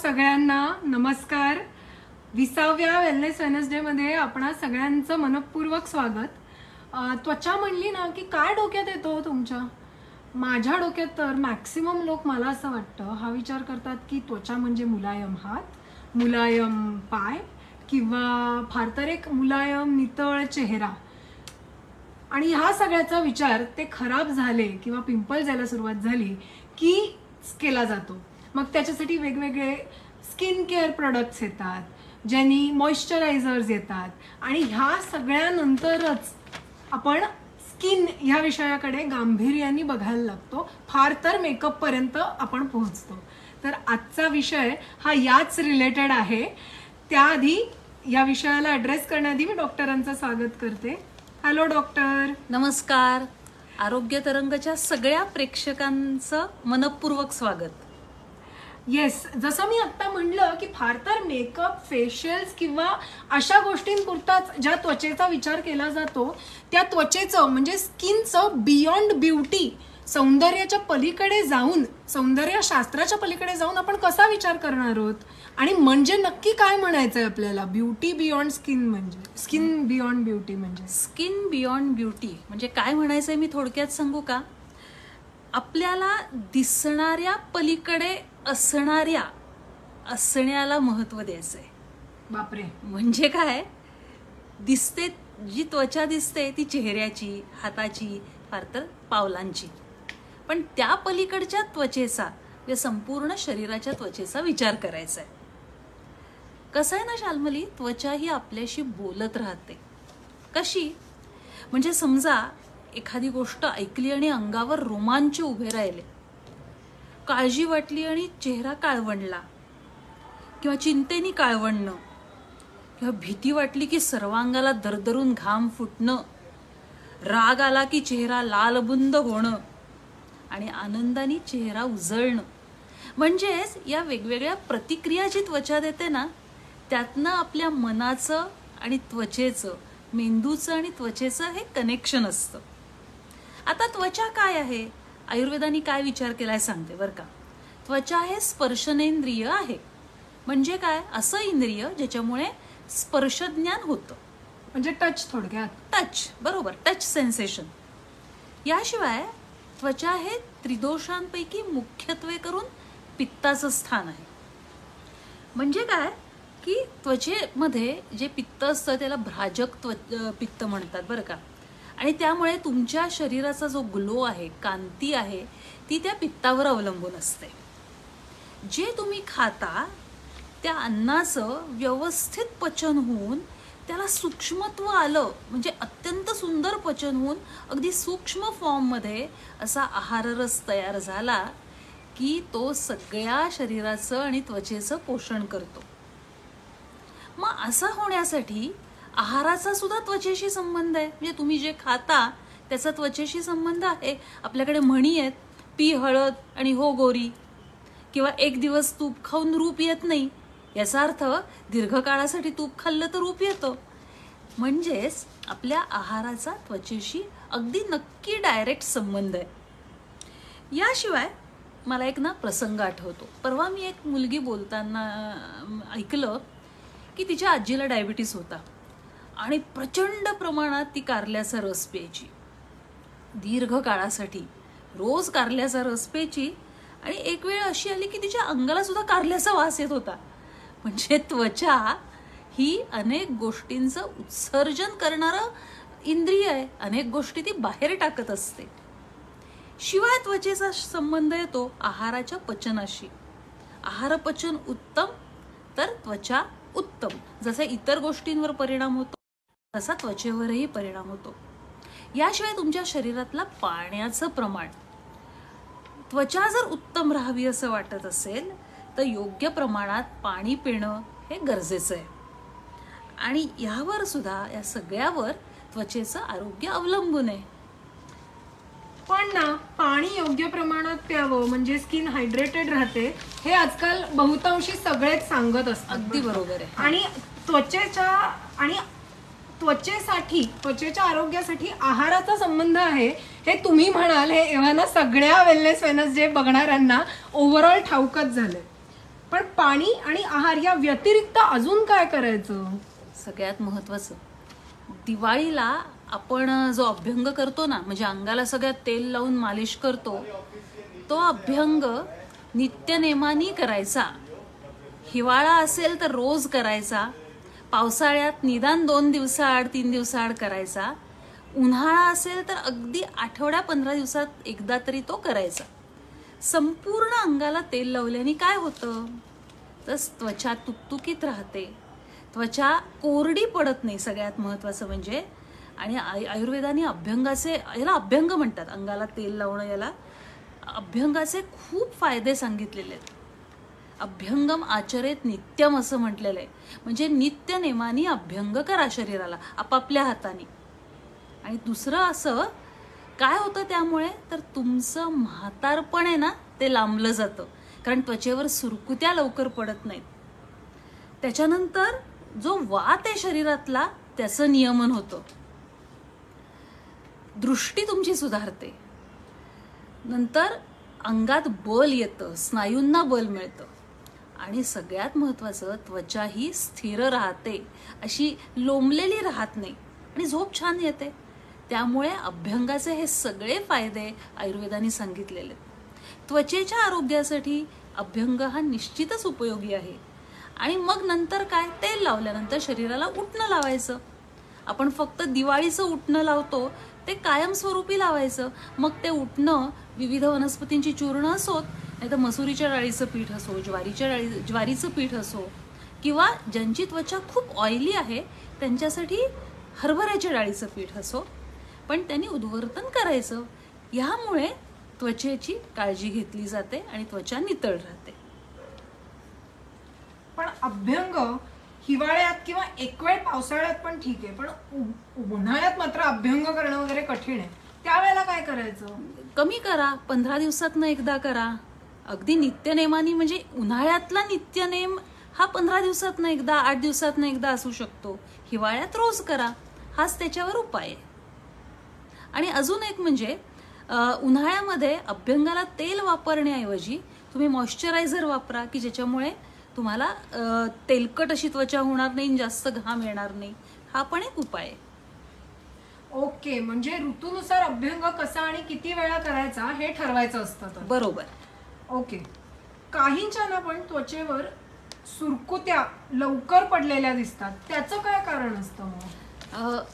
सगळ्यांना नमस्कार. 20व्या wellness Wednesday मध्ये आपणा सगळ्यांचं मनपूर्वक स्वागत. त्वचा म्हणली ना की काय डोक्यात येतो तुमच्या? माझ्या डोक्यात तर मॅक्सिमम लोक मला असं वाटतं हा विचार करतात की त्वचा म्हणजे मुलायम हात, मुलायम पाय किंवा फार तर एक मुलायम नितळ चेहरा. आणि ह्या सगळ्याचा विचार ते खराब झाले किंवा पिंपल यायला सुरुवात झाली की केला जातो. मग त्याच्यासाठी वेगवेगळे स्किन केअर प्रोडक्ट्स येतात, ज्यांनी मॉइश्चरायझर्स येतात आणि ह्या सगळ्यानंतरच आपण स्किन ह्या विषयाकडे गांभीर्याने बघायला लागतो, फार तर मेकअप पर्यंत आपण पोहोचतो. तर आजचा विषय हा याच रिलेटेड आहे. त्याआधी या विषयाला ॲड्रेस करण्याआधी मी डॉक्टरांचं स्वागत करते. Hello doctor. नमस्कार. आरोग्य तरंगच्या सगळ्या प्रेक्षकांचं मनपूर्वक स्वागत. येस, जसं मी आता म्हणलं की फार तर मेकअप, फेशियल्स किंवा अशा गोष्टींपुरताच ज्या त्वचेचा विचार केला जातो, त्या त्वचेचं म्हणजे स्किनचं बियॉन्ड ब्युटी, सौंदर्याच्या पलीकडे जाऊन, सौंदर्यशास्त्राच्या पलीकडे जाऊन आपण कसा विचार करणार आहोत आणि म्हणजे नक्की काय म्हणायचंय आपल्याला? ब्युटी बियॉन्ड स्किन म्हणजे स्किन बियॉन्ड ब्युटी म्हणजे स्किन बियॉन्ड ब्युटी म्हणजे काय म्हणायचंय मी थोडक्यात सांगू का? आपल्याला दिसणाऱ्या पलीकडे असण्याला महत्व द्यायचंय. बापरे. म्हणजे काय दिसते, जी त्वचा दिसते ती चेहऱ्याची, हाताची, फार तर पावलांची, पण त्या पलीकडच्या त्वचेचा म्हणजे संपूर्ण शरीराच्या त्वचेचा विचार करायचा आहे. कसं आहे ना शाल्मली, त्वचा ही आपल्याशी बोलत राहते. कशी? म्हणजे समजा एखादी गोष्ट ऐकली आणि अंगावर रोमांच उभे राहिले, काळजी वाटली आणि चेहरा काळवंडला, किंवा चिंतेने काळवंडणं, किंवा भीती वाटली की सर्वांगाला दरदरून घाम फुटणं, राग आला की चेहरा लालबुंद होणं आणि आनंदाने चेहरा उजळणं. म्हणजेच या वेगवेगळ्या प्रतिक्रिया जी त्वचा देते ना, त्यातनं आपल्या मनाचं आणि त्वचेचं, मेंदूचं आणि त्वचेचं हे कनेक्शन असतं. आता त्वचा काय आहे? आयुर्वेदाने काय विचार केलाय सांगते बरं का. त्वचा हे स्पर्शनेंद्रिय आहे. म्हणजे काय? असं इंद्रिय ज्याच्यामुळे स्पर्शज्ञान होतं, म्हणजे टच. थोडक्यात टच, बरोबर, टच सेन्सेशन. याशिवाय त्वचा हे त्रिदोषांपैकी मुख्यत्वे करून पित्ताचं स्थान आहे. म्हणजे काय की त्वचेमध्ये जे पित्त असतं त्याला भ्राजक पित्त म्हणतात बरं का. आणि त्यामुळे तुमच्या शरीराचा जो ग्लो आहे, कांती आहे, ती त्या पित्तावर अवलंबून असते. जे तुम्ही खाता त्या अन्नाचं व्यवस्थित पचन होऊन त्याला सूक्ष्मत्व आलं, म्हणजे अत्यंत सुंदर पचन होऊन अगदी सूक्ष्म फॉर्ममध्ये असा आहाररस तयार झाला की तो सगळ्या शरीराचं आणि त्वचेचं पोषण करतो. मग असं होण्यासाठी आहाराचा सुद्धा त्वचेशी संबंध आहे. म्हणजे तुम्ही जे खाता त्याचा त्वचेशी संबंध आहे. आपल्याकडे म्हणी आहेत, पी हळद आणि हो गोरी, किंवा एक दिवस तूप खाऊन रूप येत नाही, याचा अर्थ दीर्घकाळासाठी तूप खाल्लं तर रूप येतं. म्हणजेच आपल्या आहाराचा त्वचेशी अगदी नक्की डायरेक्ट संबंध आहे. याशिवाय मला एक प्रसंग आठवतो. परवा मी एक मुलगी बोलताना ऐकलं की तिच्या आजीला डायबिटीस होता आणि प्रचंड प्रमाणात ती कारल्याचा रस प्यायची, दीर्घ काळासाठी रोज कारल्याचा रस प्यायची. आणि एक वेळ अशी आली की तिच्या अंगाला सुद्धा कारल्याचा वास येत होता. म्हणजे त्वचा ही अनेक गोष्टींचं उत्सर्जन करणारं इंद्रिय आहे. अनेक गोष्टी ती बाहेर टाकत असते. शिवाय त्वचेचा संबंध येतो आहाराच्या पचनाशी. आहार पचन उत्तम तर त्वचा उत्तम. जसा इतर गोष्टींवर परिणाम होतो तसा त्वचेवरही परिणाम होतो. याशिवाय तुमच्या शरीरातला पाण्याचं प्रमाण, त्वचा जर उत्तम राहावी असं वाटत असेल तर योग्य प्रमाणात पाणी पिणं हे गरजेचं आहे. आणि यावर सुद्धा, या सगळ्यावर त्वचेचं आरोग्य अवलंबून आहे. पण ना, पाणी योग्य प्रमाणात प्यावं म्हणजे स्किन हायड्रेटेड राहते, हे आजकाल बहुतांशी सगळेच सांगत असतात. अगदी बरोबर आहे. आणि त्वचेच्या आरोग्यासाठी आहाराचा संबंध आहे हे तुम्ही म्हणाल, हे एव्हा ना सगळ्या वेलनेस वेनसडे बघणाऱ्यांना ओव्हरऑल ठाऊकच झालंय. पण पाणी आणि आहार या व्यतिरिक्त अजून काय करायचं? सगळ्यात महत्वाचं, दिवाळीला आपण जो अभ्यंग करतो ना, म्हणजे अंगाला सगळ्यात तेल लावून मालिश करतो, तो अभ्यंग नित्यनेमानी करायचा. हिवाळा असेल तर रोज करायचा, पावसाळ्यात निदान 2 दिवसाआड 3 दिवसाआड करायचा, उन्हाळा असेल तर अगदी आठवड्या 15 दिवसात एकदा तरी तो करायचा. संपूर्ण अंगाला तेल लावल्याने काय होतं, तर त्वचा तुकतुकीत राहते, त्वचा कोरडी पडत नाही, सगळ्यात महत्वाचं म्हणजे. आणि आयुर्वेदाने अभ्यंगाचे, याला अभ्यंग म्हणतात, अंगाला तेल लावणं, याला अभ्यंगाचे खूप फायदे सांगितलेले आहेत. अभ्यंगम आचरेत नित्यम असं म्हटलेलं आहे. म्हणजे नित्य नेमानी अभ्यंग करा शरीराला आपापल्या हाताने. आणि दुसरं असं काय होतं त्यामुळे, तर तुमचं म्हातारपण आहे ना ते लांबलं जातं, कारण त्वचेवर सुरकुत्या लवकर पडत नाहीत. त्याच्यानंतर जो वात आहे शरीरातला त्याचं नियमन होतं, दृष्टी तुमची सुधारते, नंतर अंगात बल येतं, स्नायूंना बल मिळतं, आणि सगळ्यात महत्वाचं त्वचा ही स्थिर राहते, अशी लोंबलेली राहत नाही, आणि झोप छान येते. त्यामुळे अभ्यंगाचे हे सगळे फायदे आयुर्वेदाने सांगितलेले. त्वचेच्या आरोग्यासाठी अभ्यंग हा निश्चितच उपयोगी आहे. आणि मग नंतर काय, तेल लावल्यानंतर शरीराला उटणं लावायचं. आपण फक्त दिवाळीचं उटणं लावतो ते कायमस्वरूपी लावायचं. मग ते उटणं विविध वनस्पतींची चूर्ण असोत, नाही तर मसुरीच्या डाळीचं पीठ असो, ज्वारीचं पीठ असो, किंवा ज्यांची त्वचा खूप ऑइली आहे त्यांच्यासाठी हरभऱ्याच्या डाळीचं पीठ असो, पण त्यांनी उद्वर्तन करायचं. ह्यामुळे त्वचेची काळजी घेतली जाते आणि त्वचा नितळ राहते. पण अभ्यंग हिवाळ्यात किंवा एक वेळ पावसाळ्यात पण ठीक आहे, पण उन्हाळ्यात मात्र अभ्यंग करणं वगैरे कठीण आहे. त्यावेळेला काय करायचं? कमी करा, 15 दिवसातनं एकदा करा. अगदी नित्यनेमानी, म्हणजे उन्हाळ्यातला नित्यनेम हा 15 दिवसातनं एकदा, 8 दिवसातनं एकदा असू शकतो. हिवाळ्यात रोज करा, हाच त्याच्यावर उपाय आहे. आणि अजून एक म्हणजे उन्हाळ्यामध्ये अभ्यंगाला तेल वापरण्याऐवजी तुम्ही मॉइश्चरायझर वापरा, की ज्याच्यामुळे तुम्हाला तेलकट अशी त्वचा होणार नाही, जास्त घाम येणार नाही. हा पण एक उपाय आहे. ओके, म्हणजे ऋतूनुसार अभ्यंग कसा आणि किती वेळा करायचा हे ठरवायचं असतं. बरोबर. ओके. काहींच्या ना पण त्वचेवर सुरकुत्या लवकर पडलेल्या दिसतात, त्याचं काय कारण असतं मग?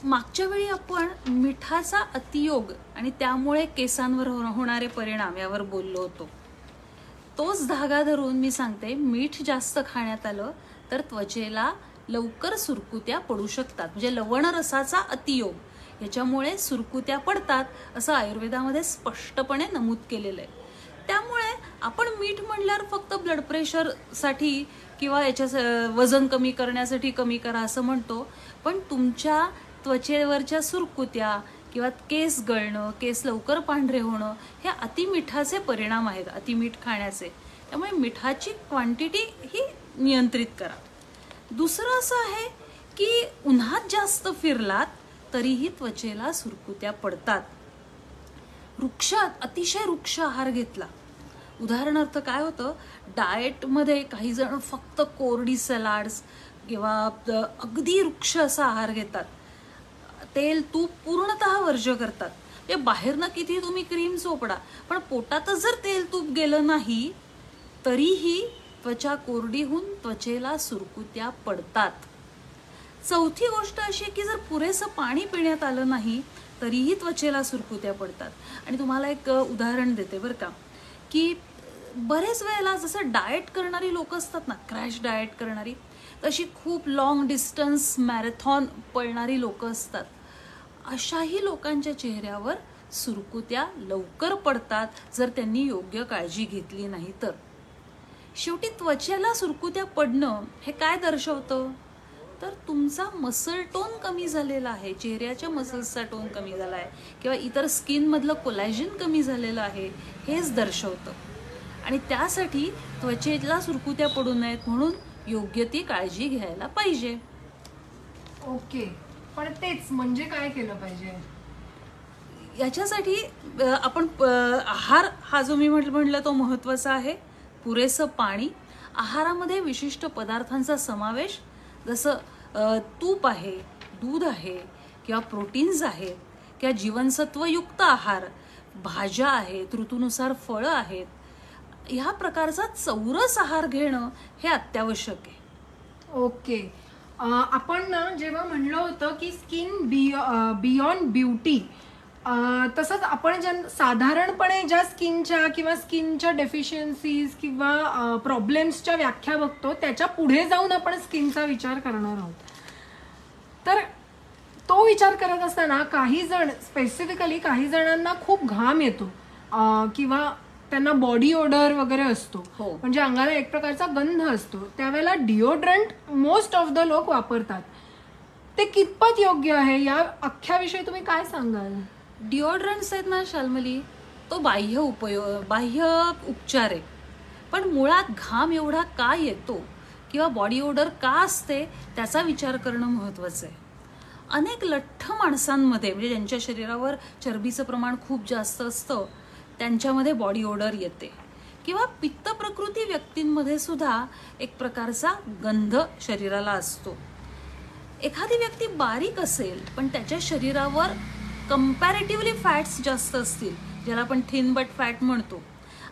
मागच्या वेळी आपण मिठाचा अतियोग आणि त्यामुळे केसांवर होणारे परिणाम यावर बोललो होतो. तोच धागा धरून मी सांगते, मीठ जास्त खाण्यात आलं तर त्वचेला लवकर सुरकुत्या पडू शकतात. म्हणजे लवण रसाचा अतियोग याच्यामुळे सुरकुत्या पडतात, असं आयुर्वेदामध्ये स्पष्टपणे नमूद केलेलं आहे. त्यामुळे आपण मीठ म्हणल्यावर फक्त ब्लड प्रेशर साठी किंवा याच्या वजन कमी करण्यासाठी कमी करा असं म्हणतो, पण तुमच्या त्वचेवरच्या सुरकुत्या किंवा केस गळणं, केस लवकर पांढरे होणं, हे अतिमिठाचे परिणाम आहेत, अतिमीठ खाण्याचे. त्यामुळे मिठाची क्वांटिटी ही नियंत्रित करा. दुसरं असं आहे की उन्हात जास्त फिरलात तरीही त्वचेला सुरकुत्या पडतात. अतिशय वृक्ष आहार घेतला, उदाहरणार्थ काय होतं, डाएटमध्ये काही जण फक्त कोरडी सलाड्स किंवा अगदी वृक्ष असा आहार घेतात, तेल तूप पूर्णतः वर्ज्य करतात. म्हणजे बाहेरनं किती तुम्ही क्रीम चोपडा, पण पोटातच जर तेल तूप गेलं नाही तरीही त्वचा कोरडी होऊन त्वचेला सुरकुत्या पडतात. चौथी गोष्ट अशी की जर पुरेसं पाणी पिण्यात आलं नाही तरीही त्वचेला सुरकुत्या पडतात. आणि तुम्हाला एक उदाहरण देते बरं का, की बरेच वेळेला जसं डाएट करणारी लोक असतात ना, क्रॅश डाएट करणारी, तशी खूप लॉंग डिस्टन्स मॅरेथॉन पळणारी लोक असतात. अशाही लोकांच्या चेहऱ्यावर सुरकुत्या लवकर पडतात जर त्यांनी योग्य काळजी घेतली नाही तर. शेवटी त्वचेला सुरकुत्या पडणं हे काय दर्शवतं, तर तुमचा मसल टोन कमी झालेला आहे, चेहऱ्याच्या मसल्सचा टोन कमी झाला आहे, किंवा इतर स्किनमधलं कोलॅजन कमी झालेलं आहे, हेच दर्शवतं. आणि त्यासाठी त्वचेला सुरकुत्या पडू नयेत म्हणून योग्य ती काळजी घ्यायला पाहिजे. ओके, पण तेच म्हणजे काय केलं पाहिजे याच्यासाठी आपण आहार हा जो मी म्हटलं तो महत्वाचा आहे. पुरेसं पाणी, आहारामध्ये विशिष्ट पदार्थांचा समावेश, जसं तूप आहे, दूध आहे, किंवा प्रोटीन्स आहेत, किंवा जीवनसत्वयुक्त आहार, भाज्या आहेत, ऋतूनुसार फळं आहेत, ह्या प्रकारचा चौरस आहार घेणं हे अत्यावश्यक आहे. ओके. आपण ना जेव्हा म्हणलं होतं की स्किन बियॉन्ड ब्युटी, तसंच आपण साधारणपणे ज्या स्किनच्या किंवा स्किनच्या डेफिशियन्सीज किंवा प्रॉब्लेम्सच्या व्याख्या बघतो, त्याच्या पुढे जाऊन आपण स्किनचा विचार करणार आहोत. तर तो विचार करत असताना काही जण, स्पेसिफिकली काही जणांना खूप घाम येतो किंवा त्यांना बॉडी ओडर वगैरे असतो, म्हणजे अंगाला एक प्रकारचा गंध असतो, त्यावेळेला डिओड्रंट मोस्ट ऑफ द लोक वापरतात. ते कितपत योग्य आहे, या अख्ख्याविषयी तुम्ही काय सांगाल? डिओड्रंट्स आहेत ना शाल्मली, तो बाह्य उपचार आहे, पण मुळात घाम एवढा का येतो किंवा बॉडी ओडर का असते त्याचा विचार करणं महत्वाचं आहे. अनेक लठ्ठ माणसांमध्ये, म्हणजे ज्यांच्या शरीरावर चरबीचं प्रमाण खूप जास्त असतं, त्यांच्यामध्ये बॉडी ओडर येते. किंवा पित्त प्रकृती व्यक्तींमध्ये सुद्धा एक प्रकारचा गंध शरीराला असतो. एखादी व्यक्ती बारीक असेल पण त्याच्या शरीरावर कंपॅरेटिव्हली फॅट्स जास्त असतील, ज्याला आपण थिन बट फॅट म्हणतो,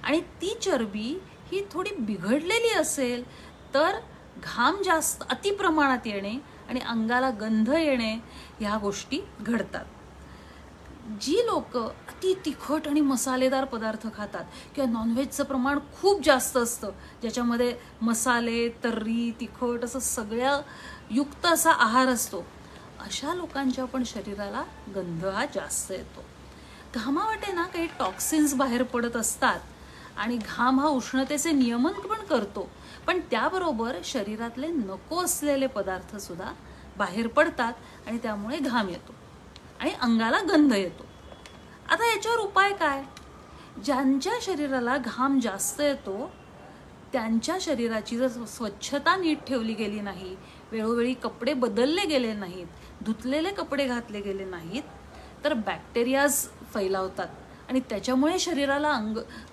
आणि ती चरबी ही थोडी बिघडलेली असेल, तर घाम जास्त अतिप्रमाणात येणे आणि अंगाला गंध येणे ह्या गोष्टी घडतात. जी लोक अति तिखट आणि मसालेदार पदार्थ खातात किंवा नॉनव्हेजचं प्रमाण खूप जास्त असतं, ज्याच्यामध्ये मसाले, तर्री, तिखट असं सगळ्या युक्त असा आहार असतो, अशा लोकांच्या पण शरीराला गंध हा जास्त येतो. घामावाटे ना काही टॉक्सिन्स बाहेर पडत असतात आणि घाम हा उष्णतेचे नियमन पण करतो, पण त्याबरोबर शरीरातले नको असलेले पदार्थ सुद्धा बाहेर पडतात आणि त्यामुळे घाम येतो आणि अंगाला गंध येतो. आता याच्यावर उपाय काय? ज्यांच्या शरीराला घाम जास्त येतो त्यांच्या शरीराची जर स्वच्छता नीट ठेवली गेली नाही, वेळोवेळी कपडे बदलले गेले नाहीत, धुतलेले कपडे घातले गेले नाहीत, तर बॅक्टेरियाज फैलावतात आणि त्याच्यामुळे शरीराला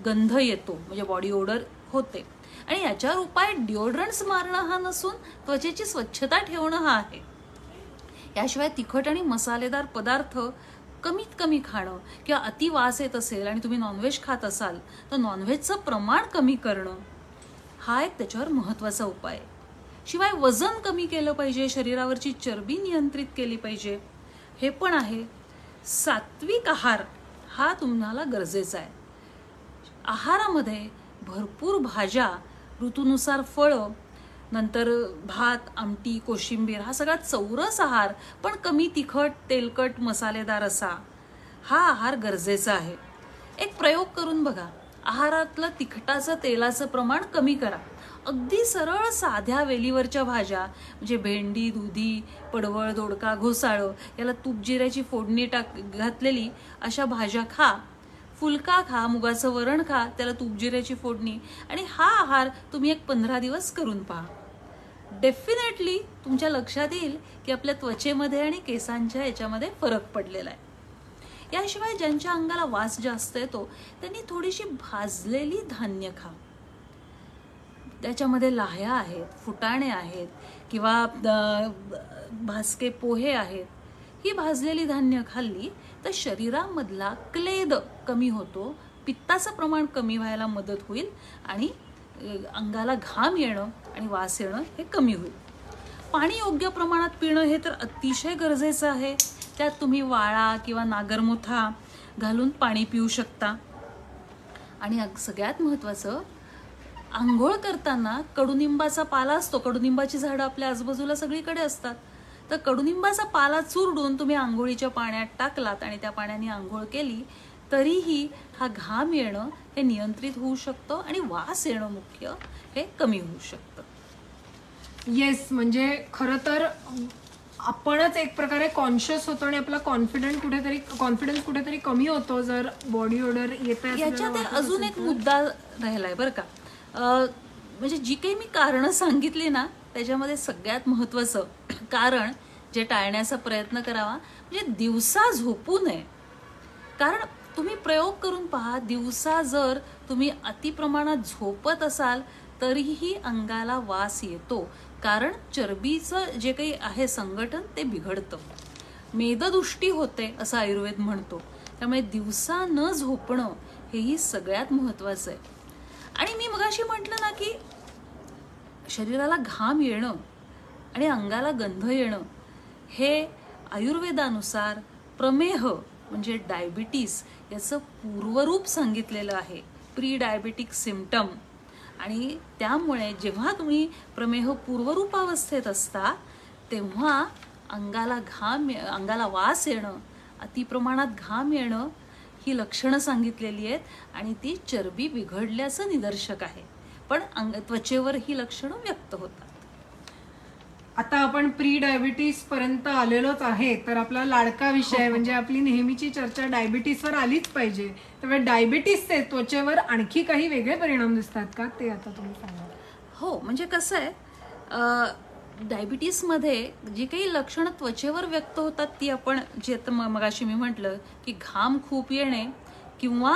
गंध येतो, म्हणजे बॉडी ओडर होते. आणि याच्यावर उपाय डिओड्रंट्स मारणं हा नसून त्वचेची स्वच्छता ठेवणं हा आहे. याशिवाय तिखट आणि मसालेदार पदार्थ कमीत कमी खाणं, किंवा अति वास येत असेल आणि तुम्ही नॉनव्हेज खात असाल तर नॉनव्हेजचं प्रमाण कमी करणं हा एक त्याच्यावर महत्वाचा उपाय. शिवाय वजन कमी केलं पाहिजे, शरीरावरची चरबी नियंत्रित केली पाहिजे, हे पण आहे. सात्विक आहार हा तुम्हाला गरजेचा आहे. आहारामध्ये भरपूर भाज्या, ऋतूनुसार फळं, नंतर भात, आमटी, कोशिंबीर, हा सगळा चौरस आहार, पण कमी तिखट, तेलकट, मसालेदार असा हा आहार गरजेचा आहे. एक प्रयोग करून बघा. आहारातलं तिखटाचं, तेलाचं प्रमाण कमी करा. अगदी सरळ साध्या वेलीवरच्या भाज्या, म्हणजे भेंडी, दुधी, पडवळ, दोडका, घोसाळं, याला तूप जिऱ्याची फोडणी घातलेली अशा भाज्या खा. फुलका खा, मुगाचं वरण खा, त्याला तूप जिऱ्याची फोडणी, आणि हा आहार तुम्ही एक 15 दिवस करून पहा. डेफिनेटली तुमच्या लक्षात येईल की आपल्या त्वचेमध्ये आणि केसांच्या याच्यामध्ये फरक पडलेला आहे. याशिवाय ज्यांच्या अंगाला वास जास्त येतो त्यांनी थोडीशी भाजलेली धान्य खा. त्याच्यामध्ये लाह्या आहेत, फुटाणे आहेत, किंवा भाजके पोहे आहेत. ही भाजलेली धान्य खाल्ली तर शरीरामधला क्लेद कमी होतो, पित्ताचं प्रमाण कमी व्हायला मदत होईल आणि अंगाला घाम येणं आणि वास येणं हे कमी होईल. पाणी योग्य प्रमाणात पिणं हे तर अतिशय गरजेचं आहे. त्यात तुम्ही वाळा किंवा नागरमोथा घालून पाणी पिऊ शकता. आणि सगळ्यात महत्त्वाचं, आंघोळ करताना कडुनिंबाचा पाला असतो, कडुनिंबाची झाडं आपल्या आजूबाजूला सगळीकडे असतात, तर कडुनिंबाचा पाला चुरडून तुम्ही आंघोळीच्या पाण्यात टाकलात आणि त्या पाण्याने आंघोळ केली तरीही हा घाम येणं हे नियंत्रित होऊ शकतं आणि वास येणं मुख्य हे कमी होऊ शकतं. येस, म्हणजे खरं तर आपणच एक प्रकारे कॉन्शियस होतो आणि आपला कॉन्फिडन्स कुठेतरी कमी होतो जर बॉडी ओडर येते. याच्यात अजून एक मुद्दा राहिलाय बरं का. म्हणजे जी काही मी कारणं सांगितली ना, त्याच्यामध्ये सगळ्यात महत्वाचं कारण जे टाळण्याचा प्रयत्न करावा म्हणजे दिवसा झोपू नये. कारण तुम्ही प्रयोग करून पहा, दिवसा जर तुम्ही अतिप्रमाणात झोपत असाल तरीही अंगाला वास येतो, कारण चरबीचं जे काही आहे संघटन ते बिघडतं. मेददुष्टी होते असं आयुर्वेद म्हणतो. त्यामुळे दिवसा न झोपणं हेही सगळ्यात महत्वाचं आहे. आणि मी मगाशी म्हटलं ना की शरीराला घाम येणं आणि अंगाला गंध येणं हे आयुर्वेदानुसार प्रमेह म्हणजे डायबिटीस याचं पूर्वरूप सांगितलेलं आहे, प्री डायबेटिक सिम्पटम. आणि त्यामुळे जेव्हा तुम्ही प्रमेह पूर्वरूपावस्थेत असता तेव्हा अंगाला वास येणं, अतिप्रमाणात घाम येणं ही लक्षणं सांगितलेली आहेत आणि ती चरबी बिघडल्याचं निदर्शक आहे. पण त्वचेवर ही लक्षणं व्यक्त होतात. आता आपण प्री डायबिटीस पर्यंत आलेलोच आहे, तर आपला लाडका विषय म्हणजे आपली नेहमीची चर्चा डायबिटीसवर आलीच पाहिजे. त्यामुळे डायबिटीसचे त्वचेवर आणखी काही वेगळे परिणाम दिसतात का, ते आता तुम्ही सांगा. हो, म्हणजे कसं आहे, डायबिटीसमध्ये जी काही लक्षणं त्वचेवर व्यक्त होतात ती आपण जे आता मगाशी मी म्हटलं की घाम खूप येणे किंवा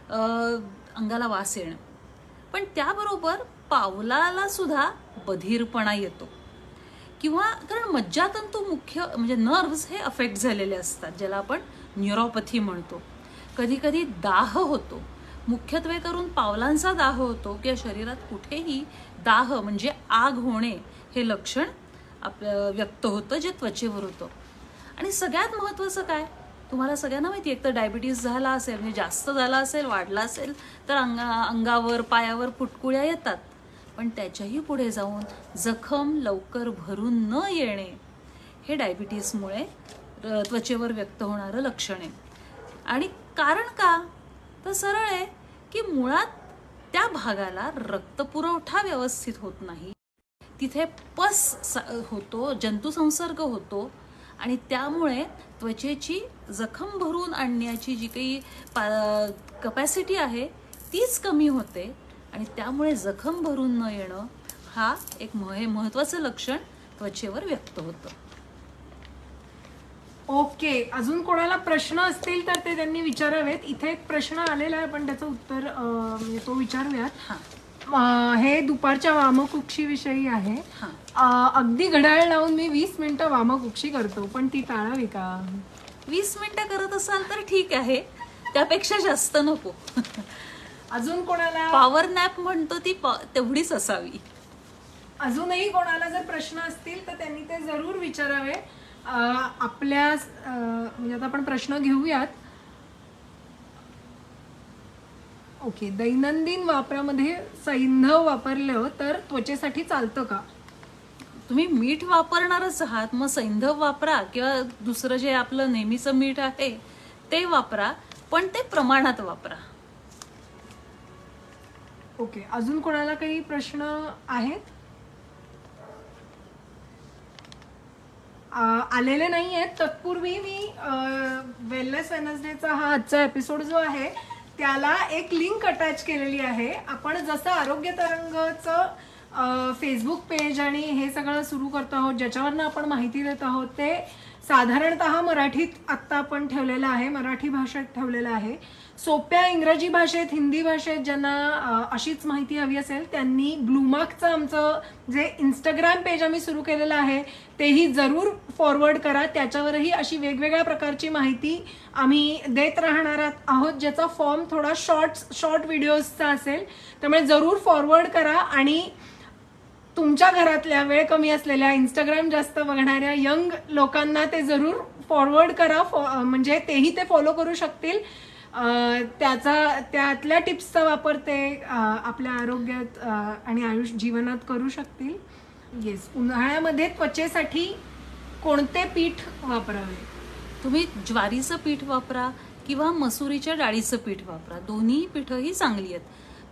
अंगाला वास येणं, पण त्याबरोबर पावलाला सुद्धा बधीरपणा येतो. किंवा कारण मज्जातंतू मुख्य म्हणजे नर्व्स हे अफेक्ट झालेले असतात, ज्याला आपण न्यूरोपॅथी म्हणतो. कधी कधी दाह होतो, मुख्यत्वे करून पावलांचा दाह होतो किंवा शरीरात कुठेही दाह म्हणजे आग होणे हे लक्षण व्यक्त होतं, जे त्वचेवर होतं. आणि सगळ्यात महत्त्वाचं काय, तुम्हाला सगळ्यांना माहिती आहे, एक तर डायबिटीस झाला असेल म्हणजे जास्त झाला असेल, वाढला असेल तर अंगावर पायावर फुटकुळ्या येतात. पण त्याच्याही पुढे जाऊन जखम लवकर भरून न येणे हे डायबिटीसमुळे त्वचेवर व्यक्त होणारं लक्षण आहे. आणि कारण का, तर सरळ आहे की मुळात त्या भागाला रक्तपुरवठा व्यवस्थित होत नाही, तिथे पस होतो, जंतुसंसर्ग होतो आणि त्यामुळे त्वचेची जखम भरून आणण्याची जी काही कपॅसिटी आहे तीच कमी होते आणि त्यामुळे जखम भरून न येणं हा एक महत्वाचं लक्षण त्वचेवर व्यक्त होतं. ओके, अजून कोणाला प्रश्न असतील तर ते त्यांनी विचारावेत. इथे एक प्रश्न आलेला आहे, पण त्याचं उत्तर म्हणजे तो विचारूयात. हे दुपारच्या वामकुक्षी विषयी आहे. अगदी घड्याळ लावून मी 20 मिनिटं वामकुक्षी करतो, पण ती टाळावी का? 20 मिनिटं करत असाल तर ठीक आहे, त्यापेक्षा जास्त नको. अजून कोणाला पॉवर नॅप म्हणतो ती तेवढीच असावी. अजूनही कोणाला जर प्रश्न असतील तर त्यांनी ते जरूर विचारावे. आपल्या म्हणजे आता आपण प्रश्न घेऊयात. ओके, दैनंदिन वापरामध्ये सैंधव वापरलं तर त्वचेसाठी चालतं का? तुम्ही मीठ वापरणारच आहात, मग सैंधव वापरा किंवा दुसरं जे आपलं नेहमीचं मीठ आहे ते वापरा, पण ते प्रमाणात वापरा. ओके, अजून कोणाला काही प्रश्न आहेत? आलेले नाही आहेत. तत्पूर्वी मी वेलनेस वेनसडेचा हा आजचा एपिसोड जो आहे त्याला एक लिंक अटॅच केलेली आहे. आपण जसं आरोग्य तरंगचं फेसबुक पेज आणि हे सगळं सुरू करतो आहोत, ज्याच्यावरनं आपण माहिती देत आहोत, ते साधारणतः मराठीत आत्ता आपण ठेवलेलं आहे, मराठी भाषेत ठेवलेलं आहे. सोप्या इंग्रजी भाषेत, हिंदी भाषेत ज्यांना अशीच माहिती हवी असेल त्यांनी ब्लूमार्कचं आमचं जे इंस्टाग्राम पेज आम्ही सुरू केलेलं आहे तेही जरूर फॉरवर्ड करा. त्याच्यावरही अशी वेगवेगळ्या प्रकारची माहिती आम्ही देत राहणार आहोत, ज्याचा फॉर्म थोडा शॉर्ट व्हिडिओजचा असेल. त्यामुळे जरूर फॉरवर्ड करा आणि तुमच्या घरातल्या वेळ कमी असलेल्या, इंस्टाग्राम जास्त बघणाऱ्या यंग लोकांना ते जरूर फॉरवर्ड करा, म्हणजे तेही ते फॉलो करू शकतील. त्यातल्या टिप्सचा वापर ते आपल्या आरोग्यात आणि जीवनात करू शकतील. येस, उन्हाळ्यामध्ये त्वचेसाठी कोणते पीठ वापरावे? तुम्ही ज्वारीचं पीठ वापरा किंवा मसुरीच्या डाळीचं पीठ वापरा, दोन्ही पीठही चांगली आहेत.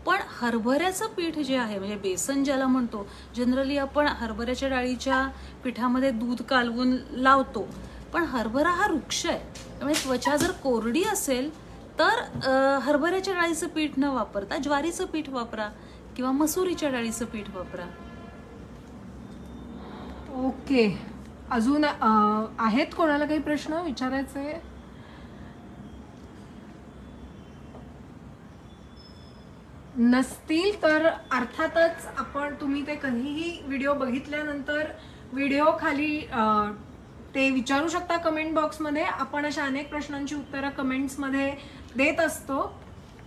पण हरभऱ्याचं पीठ जे आहे म्हणजे बेसन ज्याला म्हणतो, जनरली आपण हरभऱ्याच्या डाळीच्या पिठामध्ये दूध कालवून लावतो, पण हरभरा हा वृक्ष आहे, त्यामुळे त्वचा जर कोरडी असेल तर हरभऱ्याच्या डाळीचं पीठ न वापरता ज्वारीचं पीठ वापरा किंवा मसुरीच्या डाळीचं पीठ वापरा. ओके, अजून आहेत कोणाला काही प्रश्न विचारायचे? नसतील तर अर्थातच तुम्ही ते कधीही व्हिडिओ बघितल्यानंतर व्हिडिओ खाली ते विचारू शकता कमेंट बॉक्समध्ये. आपण अशा अनेक प्रश्नांची उत्तरं कमेंट्समध्ये देत असतो.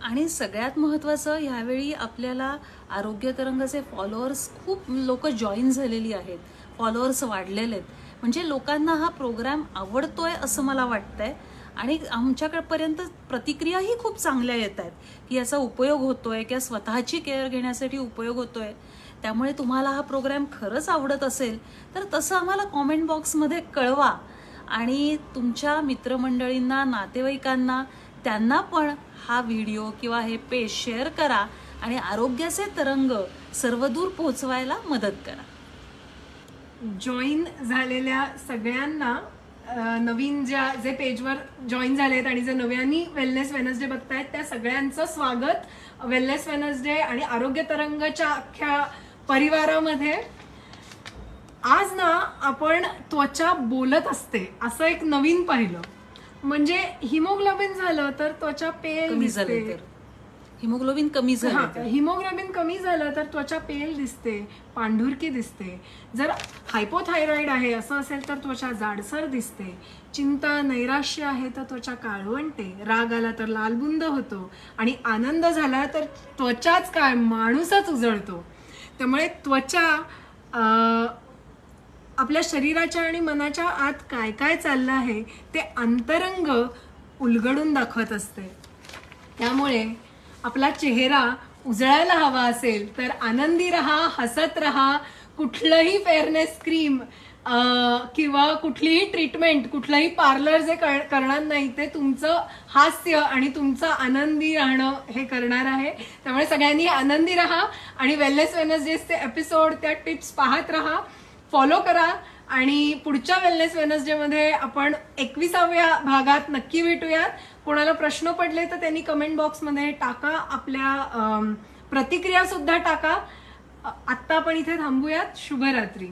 आणि सगळ्यात महत्त्वाचं, ह्यावेळी आपल्याला आरोग्य तरंगाचे फॉलोअर्स खूप लोक जॉईन झालेली आहेत, फॉलोअर्स वाढलेले आहेत. म्हणजे लोकांना हा प्रोग्राम आवडतोय असं मला वाटतंय. आणि आमच्याकडपर्यंत प्रतिक्रियाही खूप चांगल्या येत आहेत की याचा उपयोग होतोय किंवा स्वतःची केअर घेण्यासाठी उपयोग होतोय. त्यामुळे तुम्हाला हा प्रोग्राम खरंच आवडत असेल तर तसं आम्हाला कॉमेंट बॉक्समध्ये कळवा. आणि तुमच्या मित्रमंडळींना, नातेवाईकांना, त्यांना पण हा व्हिडिओ किंवा हे पेज शेअर करा आणि आरोग्याचे तरंग सर्वदूर पोहोचवायला मदत करा. जॉईन झालेल्या सगळ्यांना, नवीन जे पेजवर जॉईन झालेत आणि जे नव्यानी वेलनेस वेनसडे बघतायत त्या सगळ्यांचं स्वागत वेलनेस वेनसडे आणि आरोग्य तरंगच्या अख्ख्या परिवारामध्ये. आज ना आपण त्वचा बोलत असते असं एक नवीन पाहिलं. म्हणजे हिमोग्लोबिन झालं तर त्वचा पेल दिसते. हिमोग्लोबिन कमी झालं, हिमोग्लोबिन कमी झालं तर त्वचा पेल दिसते, पांढुरकी दिसते. जर हायपोथायरॉइड आहे असं असेल तर त्वचा जाडसर दिसते. चिंता, नैराश्य आहे तर त्वचा काळवंटे. राग आला तर लालबुंद होतो आणि आनंद झाला तर त्वचाच काय, माणूसच उजळतो. त्यामुळे त्वचा आपल्या शरीराच्या आणि मनाच्या आत काय काय चाललं आहे ते अंतरंग उलगडून दाखवत असते. त्यामुळे आपला चेहरा उजळायला हवा असेल तर आनंदी राहा, हसत राहा. कुठलंही फेअरनेस क्रीम किंवा कुठलीही ट्रीटमेंट, कुठलंही पार्लर जे करणार नाही ते तुमचं हास्य आणि तुमचं आनंदी राहणं हे करणार आहे. त्यामुळे सगळ्यांनी आनंदी राहा आणि वेलनेस वेनसडेचे एपिसोड, त्या टिप्स पाहत राहा, फॉलो करा. आणि पुढच्या वेलनेस वेनसडेमध्ये आपण 21व्या भागात नक्की भेटूयात. कोणाला प्रश्न पडले तर त्यांनी कमेंट बॉक्समध्ये टाका, आपल्या प्रतिक्रिया सुद्धा टाका. आत्ता आपण इथे थांबूयात. शुभरात्री.